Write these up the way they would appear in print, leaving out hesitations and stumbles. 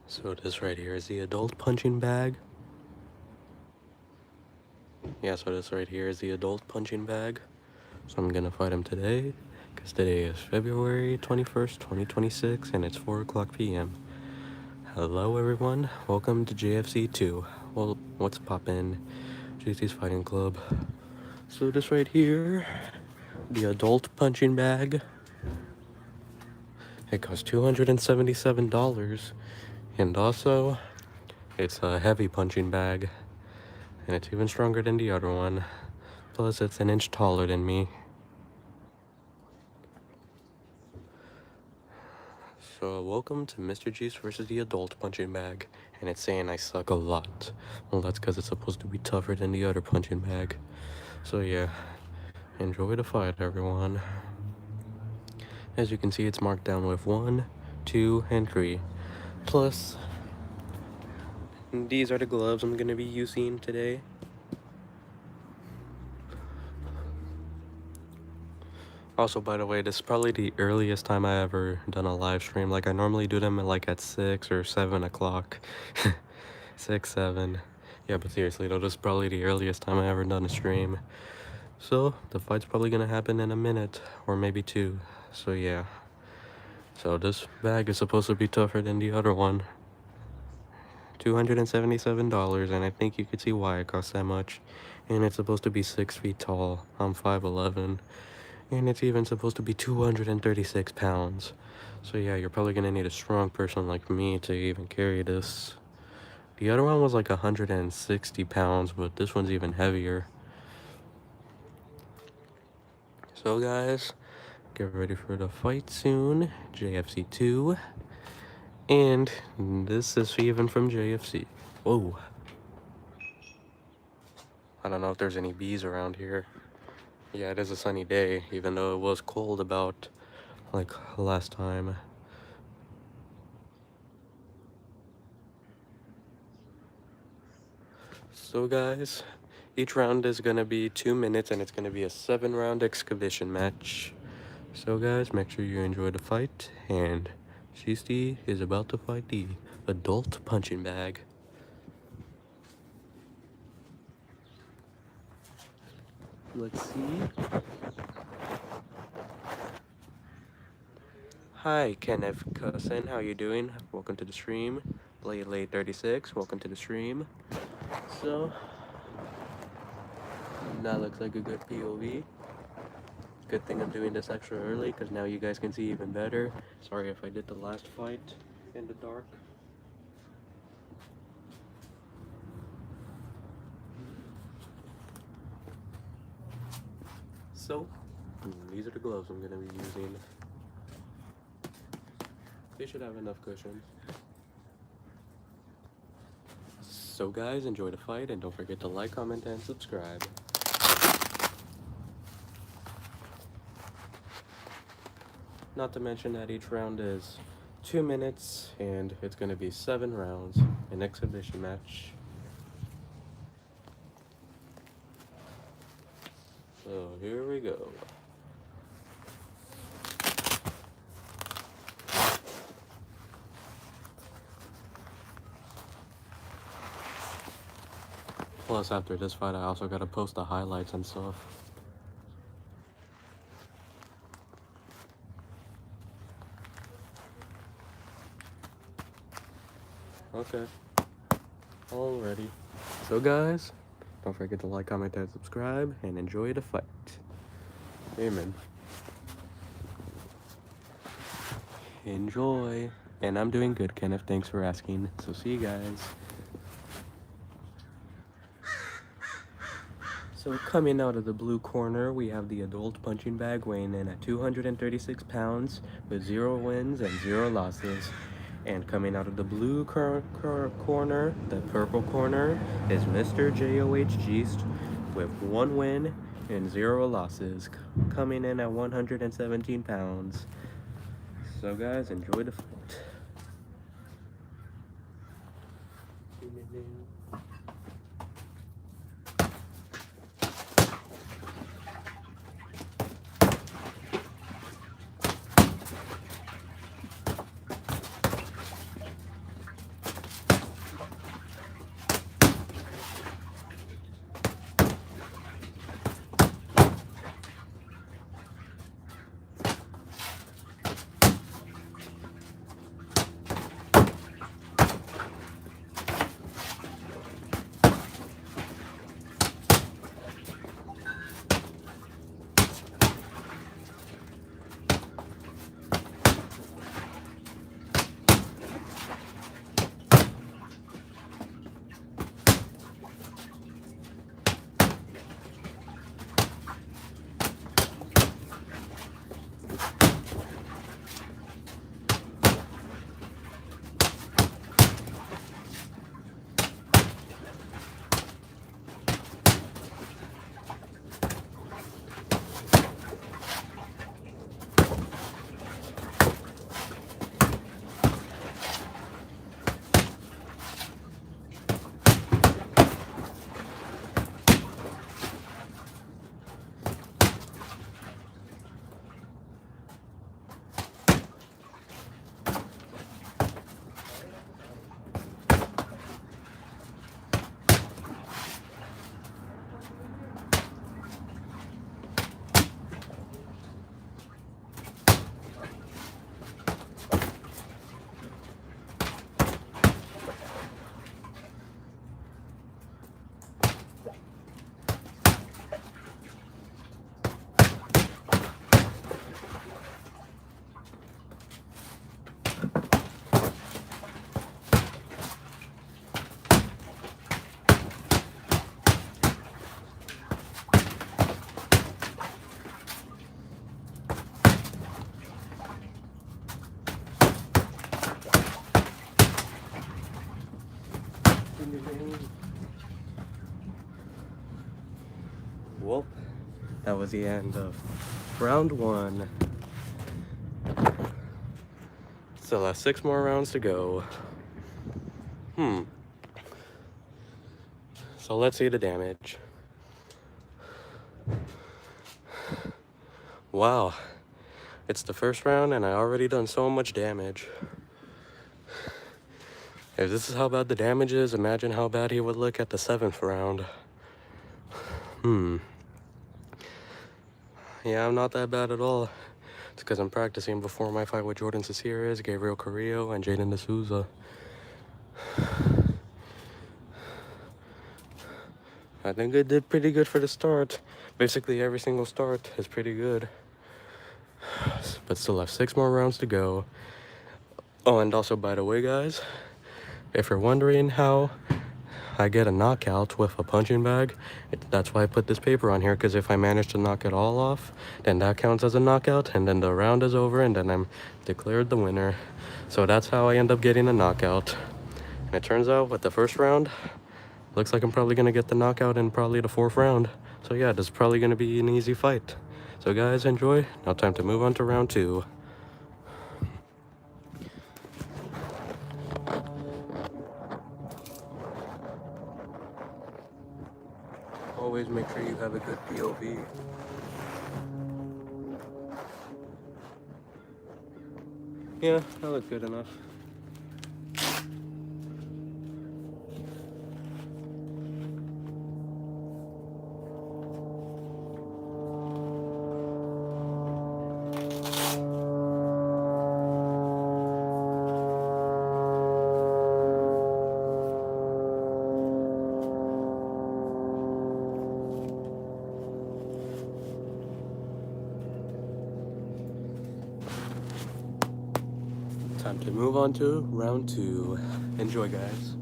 So this right here is the adult punching bag. Yeah, so this right here is the adult punching bag. So I'm gonna fight him today, because today is February 21st, 2026, and it's 4 o'clock p.m. Hello everyone, welcome to JFC 2. Well, what's poppin'? JC's Fighting Club. So this right here, the adult punching bag. It costs $277, and also, it's a heavy punching bag, and it's even stronger than the other one. Plus, it's an inch taller than me. So, welcome to MRJEAST versus the adult punching bag, and it's saying I suck a lot. Well, that's because it's supposed to be tougher than the other punching bag. So yeah, enjoy the fight, everyone. As you can see, it's marked down with 1, 2, and 3. Plus, these are the gloves I'm gonna be using today. Also, by the way, this is probably the earliest time I ever done a live stream. Like, I normally do them at 6 or 7 o'clock. 6, 7. Yeah, but seriously though, this is probably the earliest time I ever done a stream. So, the fight's probably gonna happen in a minute, or maybe 2. So yeah. So this bag is supposed to be tougher than the other one. $277, and I think you could see why it costs that much. And it's supposed to be 6 feet tall. I'm 5'11". And it's even supposed to be 236 pounds. So yeah, you're probably gonna need a strong person like me to even carry this. The other one was like 160 pounds, but this one's even heavier. So guys, get ready for the fight soon. JFC 2. And this is even from JFC. Whoa. I don't know if there's any bees around here. Yeah, it is a sunny day, even though it was cold about like last time. So guys, each round is gonna be 2 minutes, and it's gonna be a 7-round exhibition match. So guys, make sure you enjoy the fight, and JEASTY is about to fight the adult punching bag. Let's see. Hi, Kenneth Cousin, how you doing? Welcome to the stream. Play Late 36, welcome to the stream. So, that looks like a good POV. Good thing I'm doing this extra early, because now you guys can see even better. Sorry if I did the last fight in the dark. So, these are the gloves I'm going to be using. They should have enough cushion. So guys, enjoy the fight, and don't forget to like, comment, and subscribe. Not to mention that each round is 2 minutes, and it's going to be 7 rounds, an exhibition match. So here we go. Plus, after this fight, I also gotta post the highlights and stuff. Okay. Alrighty. So guys, don't forget to like, comment, and subscribe, and enjoy the fight. Amen. Enjoy. And I'm doing good, Kenneth. Thanks for asking. So see you guys. So coming out of the blue corner, we have the adult punching bag weighing in at 236 pounds with 0 wins and 0 losses. And coming out of the blue corner, the purple corner, is Mr. JEAST with 1 win and 0 losses, coming in at 117 pounds. So guys, enjoy the fight. Well, that was the end of round 1. Still have 6 more rounds to go. So let's see the damage. Wow, it's the first round and I already done so much damage. If this is how bad the damage is, imagine how bad he would look at the 7th round. Yeah, I'm not that bad at all. It's because I'm practicing before my fight with Jordan Ceceres, Gabriel Carrillo, and Jaden D'Souza. I think I did pretty good for the start. Basically, every single start is pretty good. But still have 6 more rounds to go. Oh, and also, by the way, guys, if you're wondering how I get a knockout with a punching bag, that's why I put this paper on here, because if I manage to knock it all off, then that counts as a knockout, and then the round is over, and then I'm declared the winner. So that's how I end up getting a knockout. And it turns out with the first round, looks like I'm probably going to get the knockout in probably the 4th round. So yeah, this is probably going to be an easy fight. So guys, enjoy. Now time to move on to round 2. Always make sure you have a good POV. Yeah, that looks good enough. Time to move on to round 2. Enjoy, guys.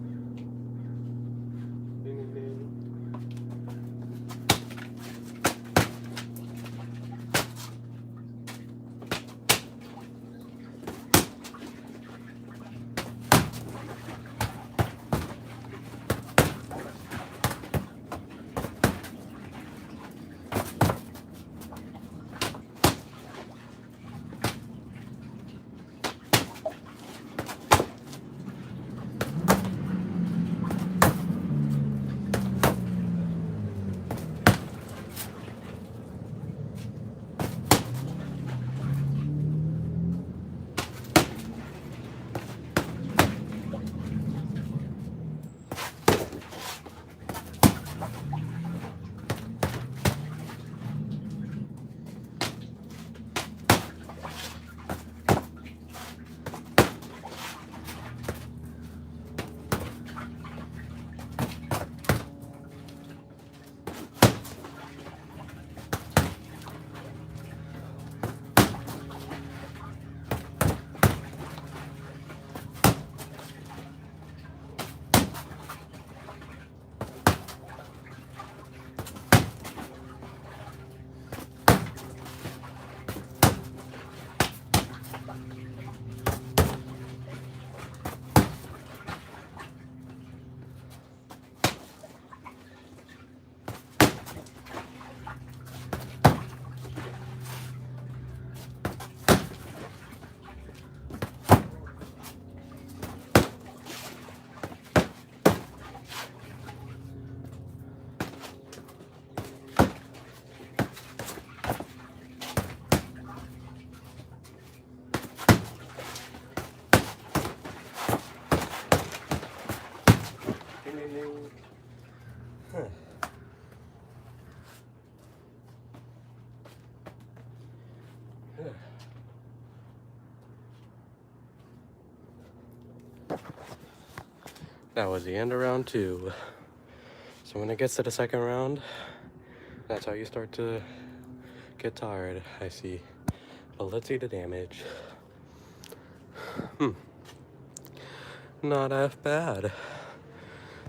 That was the end of round 2. So when it gets to the 2nd round, that's how you start to get tired, I see. But let's see the damage. Not half bad.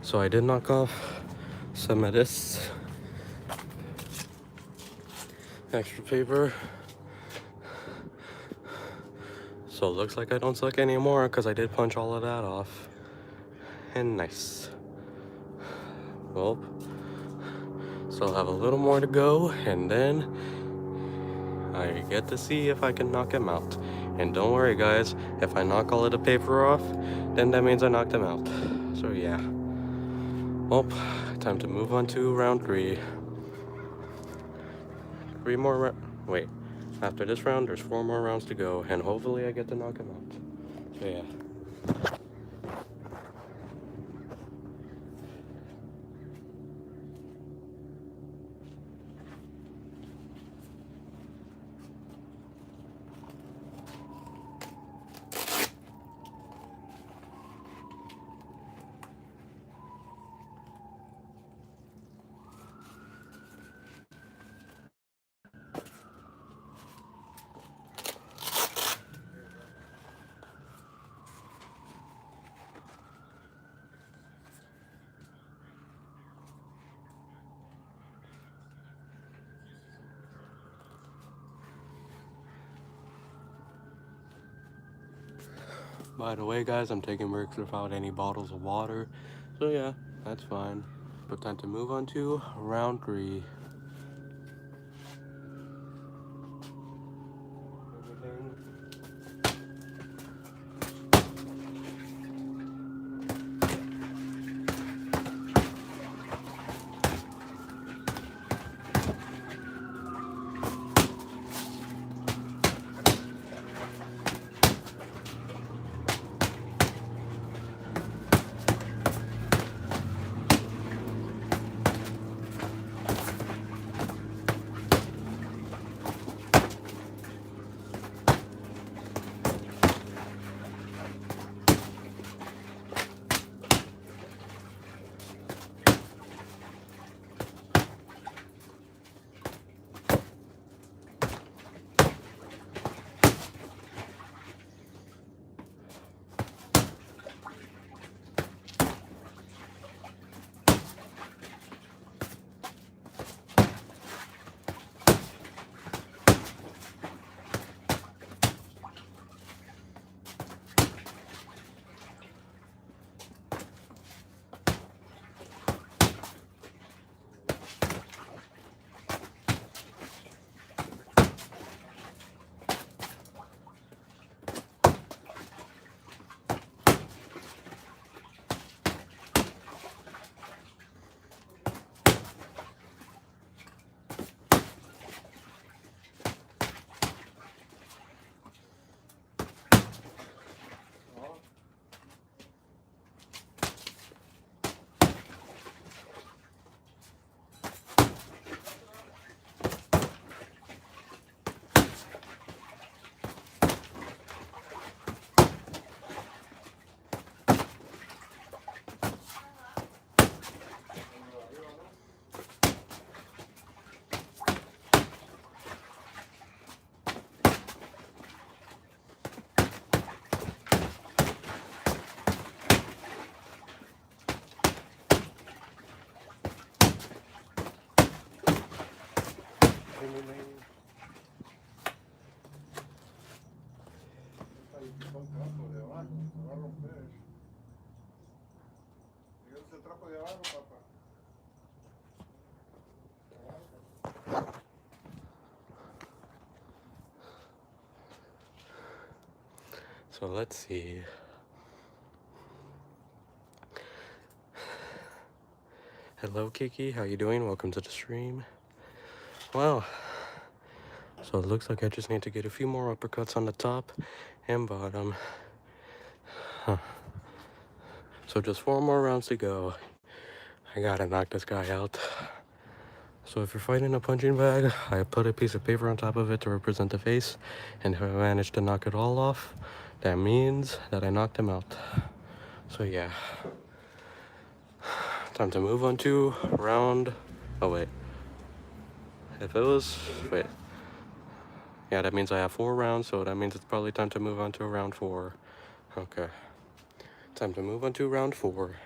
So I did knock off some of this extra paper. So it looks like I don't suck anymore because I did punch all of that off. And nice. Well, still have a little more to go, and then I get to see if I can knock him out. And don't worry guys, if I knock all of the paper off, then that means I knocked him out. So yeah. Well, time to move on to round 3. 3 more wait. After this round, there's 4 more rounds to go, and hopefully I get to knock him out. So yeah. By the way guys, I'm taking breaks without any bottles of water. So yeah, that's fine. But time to move on to round 3. So let's see. Hello Kiki, how you doing? Welcome to the stream. Wow. So it looks like I just need to get a few more uppercuts on the top and bottom. Huh. So just 4 more rounds to go. I gotta knock this guy out. So if you're fighting a punching bag, I put a piece of paper on top of it to represent the face, and if I manage to knock it all off, that means that I knocked him out. So yeah. Time to move on to round... Oh wait. If it was... Wait. Yeah, that means I have 4 rounds, so that means it's probably time to move on to round 4. Okay. Time to move on to round 4.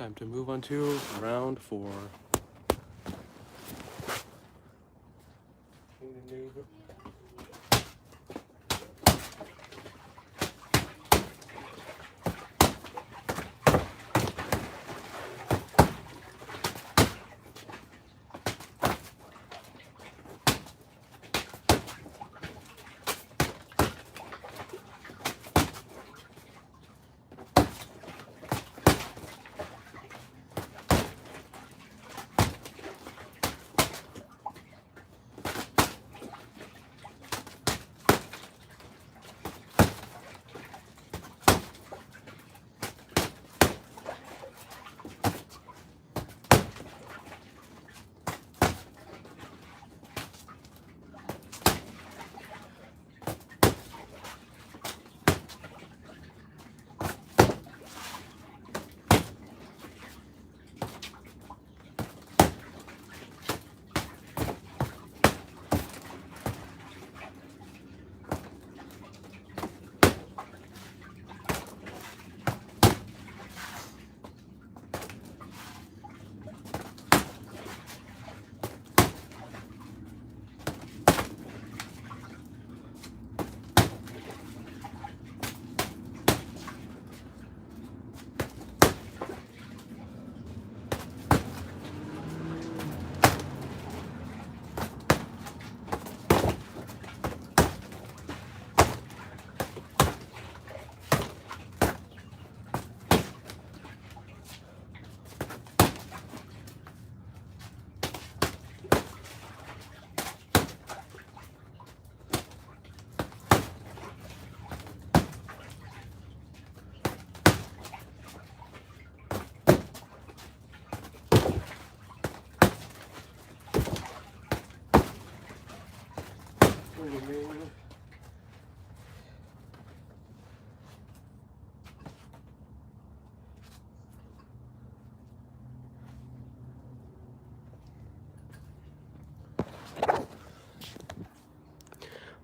Time to move on to round 4.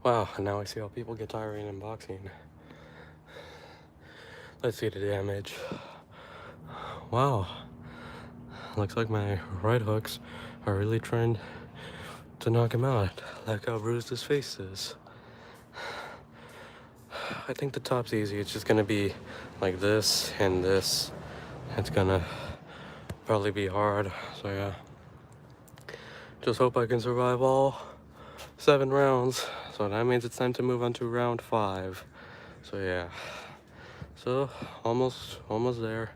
Wow, now I see how people get tired in boxing. Let's see the damage. Wow. Looks like my right hooks are really trying to knock him out. Like how bruised his face is. I think the top's easy. It's just gonna be like this and this. It's gonna probably be hard. So yeah. Just hope I can survive all 7 rounds. So that means it's time to move on to round 5. So yeah. So almost there.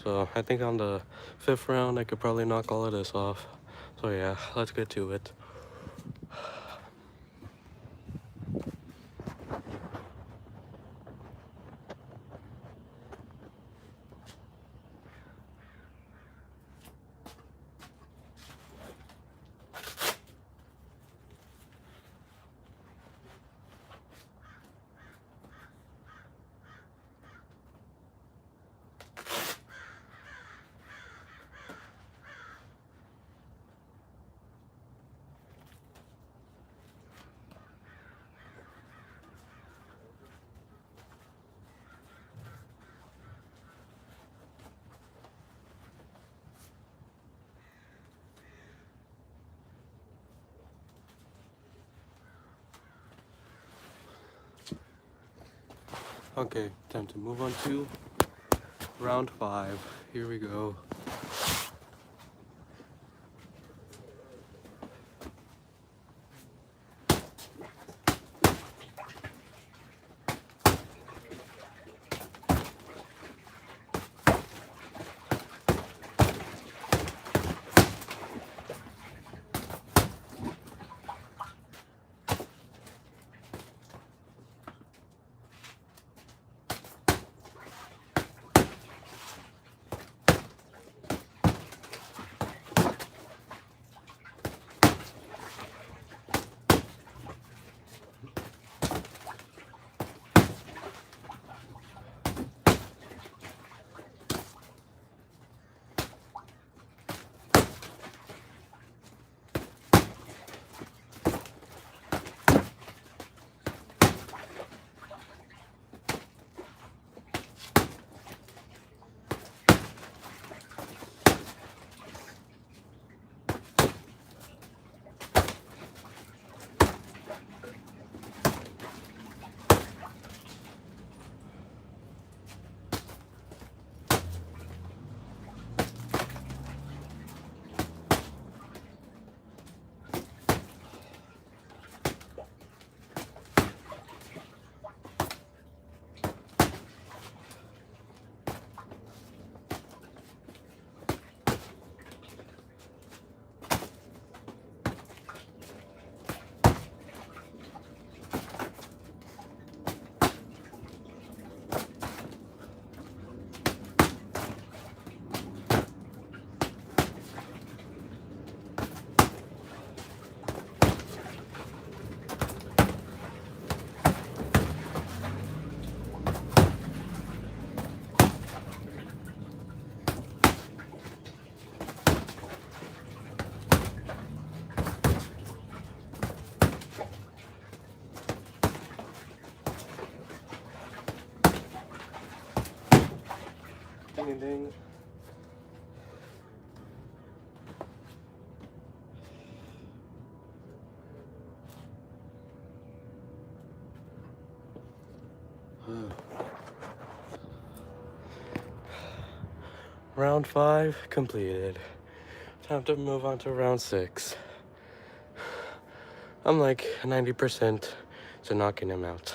So I think on the 5th round I could probably knock all of this off. So yeah, let's get to it. Okay, time to move on to round 5. Here we go. Round 5 completed. Time to move on to round 6. I'm like 90% to knocking him out.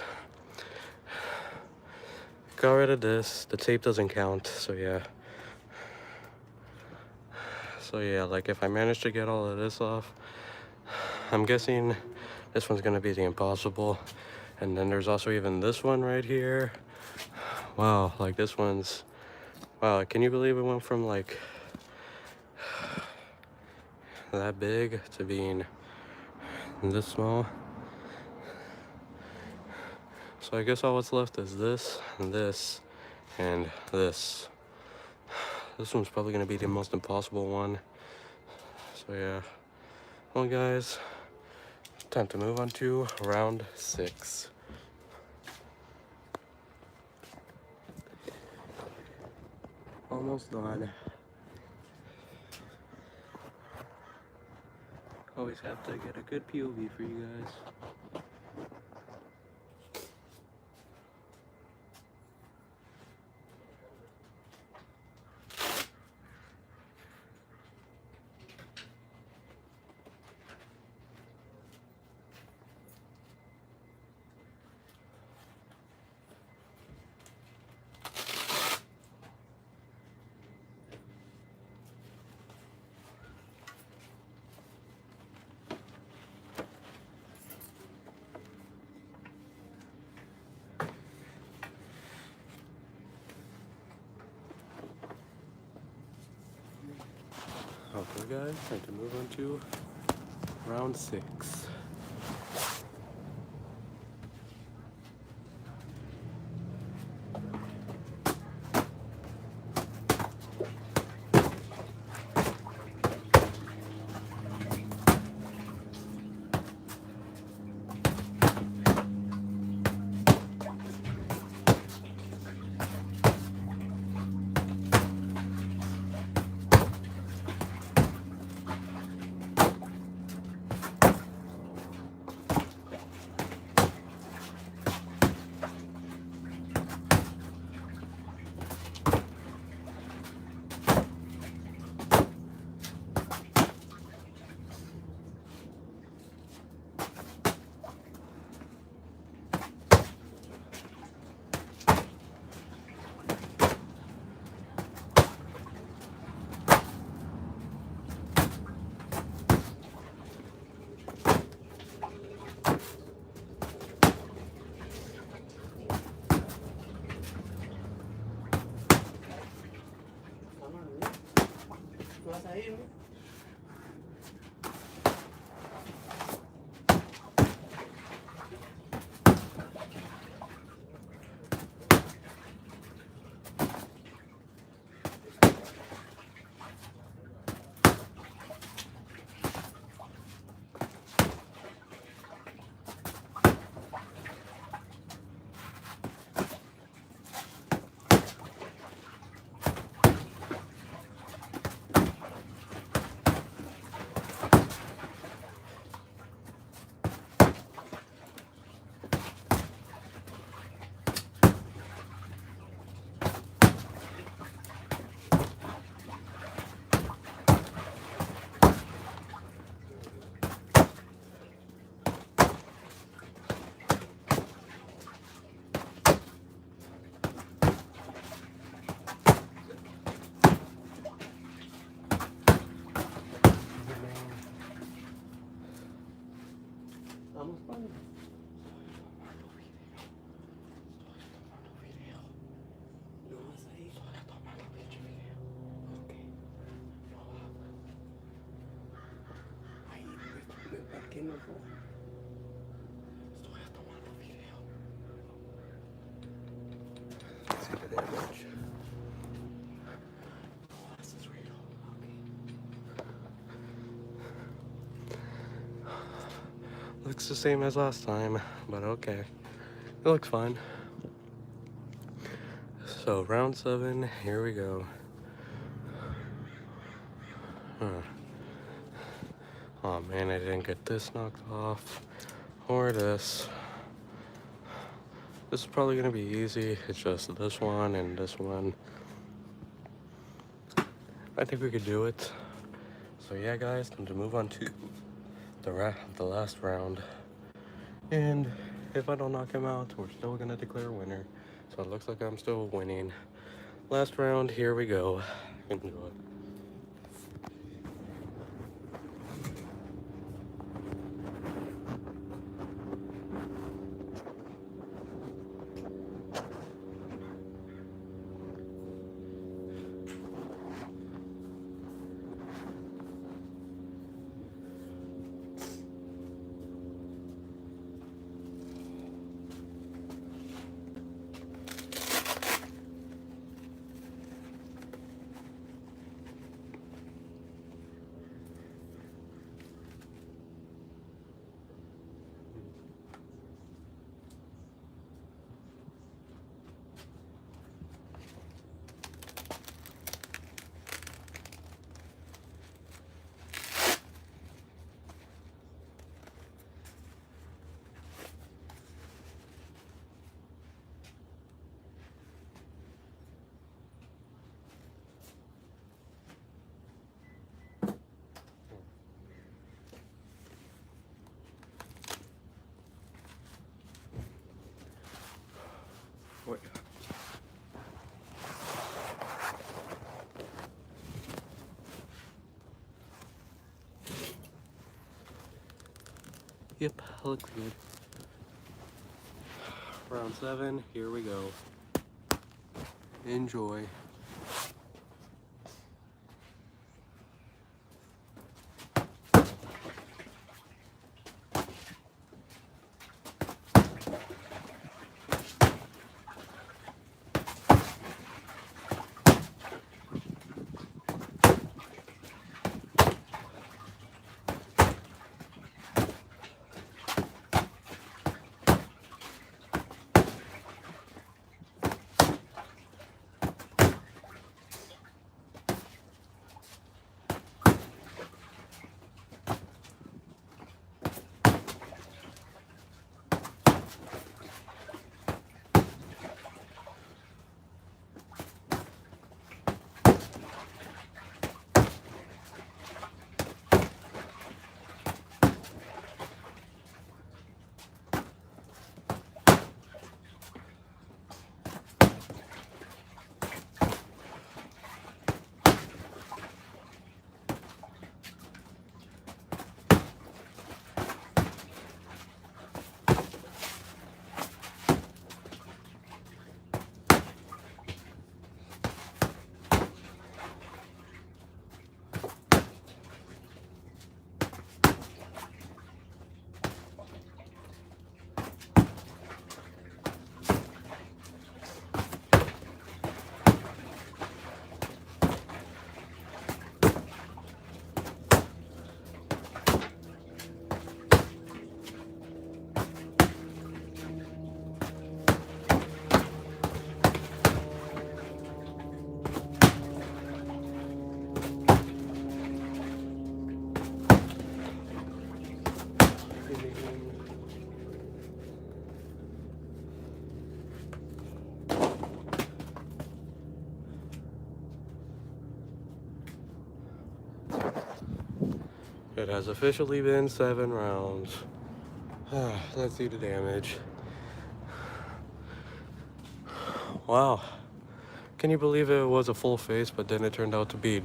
Got rid of this. The tape doesn't count, so yeah. So yeah, like if I manage to get all of this off, I'm guessing this one's gonna be the impossible. And then there's also even this one right here. Wow, like this one's, wow, can you believe it went from like that big to being this small? So I guess all what's left is this, and this, and this. This one's probably gonna be the most impossible one. So yeah. Well guys, time to move on to round 6. Almost done. Always have to get a good POV for you guys. Okay guys, time to move on to round 6. See the damage. This is real. Okay. Looks the same as last time, but okay. It looks fine. So round 7, here we go. Oh man, I didn't get this knocked off, or this. This is probably gonna be easy. It's just this one and this one. I think we could do it. So yeah, guys, time to move on to the last round. And if I don't knock him out, we're still gonna declare a winner. So it looks like I'm still winning. Last round, here we go. Enjoy. Wait. Yep, looks good. Round 7, here we go. Enjoy. It has officially been 7 rounds. Let's see the damage. Wow. Can you believe it was a full face, but then it turned out to be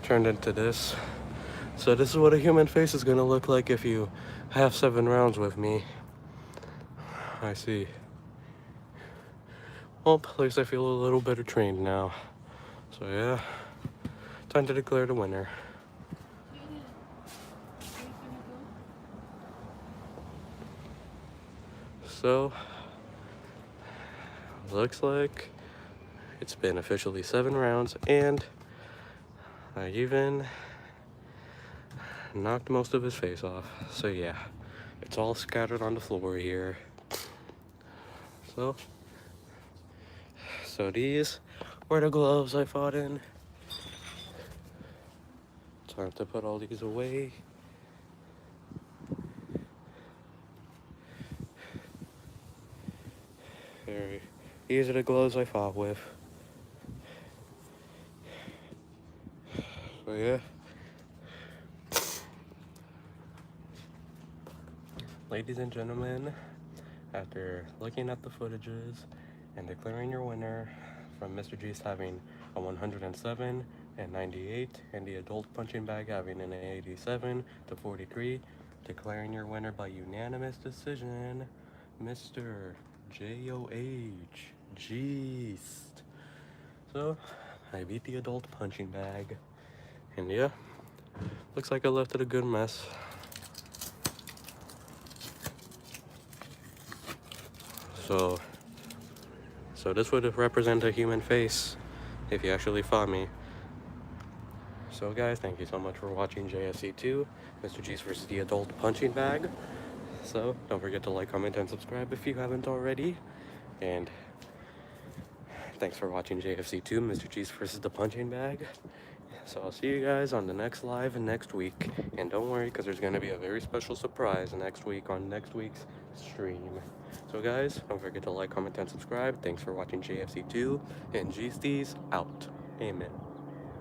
turned into this? So this is what a human face is gonna look like if you have 7 rounds with me. I see. Well, at least I feel a little better trained now. So yeah, time to declare the winner. So, looks like it's been officially 7 rounds, and I even knocked most of his face off. So yeah, it's all scattered on the floor here. So these were the gloves I fought in. Time to put all these away. These are the gloves I fought with. So yeah. Ladies and gentlemen, after looking at the footages and declaring your winner from Mr. Jeast having a 107 and 98, and the adult punching bag having an 87 to 43, declaring your winner by unanimous decision, Mr. JEAST. So, I beat the adult punching bag, and yeah, looks like I left it a good mess. So this would represent a human face if you actually fought me. So guys, thank you so much for watching JFC 2, Mr. Jeast versus the adult punching bag. So don't forget to like, comment, and subscribe if you haven't already. And thanks for watching JFC 2, Mr. Jeast versus the punching bag. So I'll see you guys on the next live next week. And don't worry, because there's going to be a very special surprise next week on next week's stream. So guys, don't forget to like, comment, and subscribe. Thanks for watching JFC 2, and JEASTY'S out. Amen.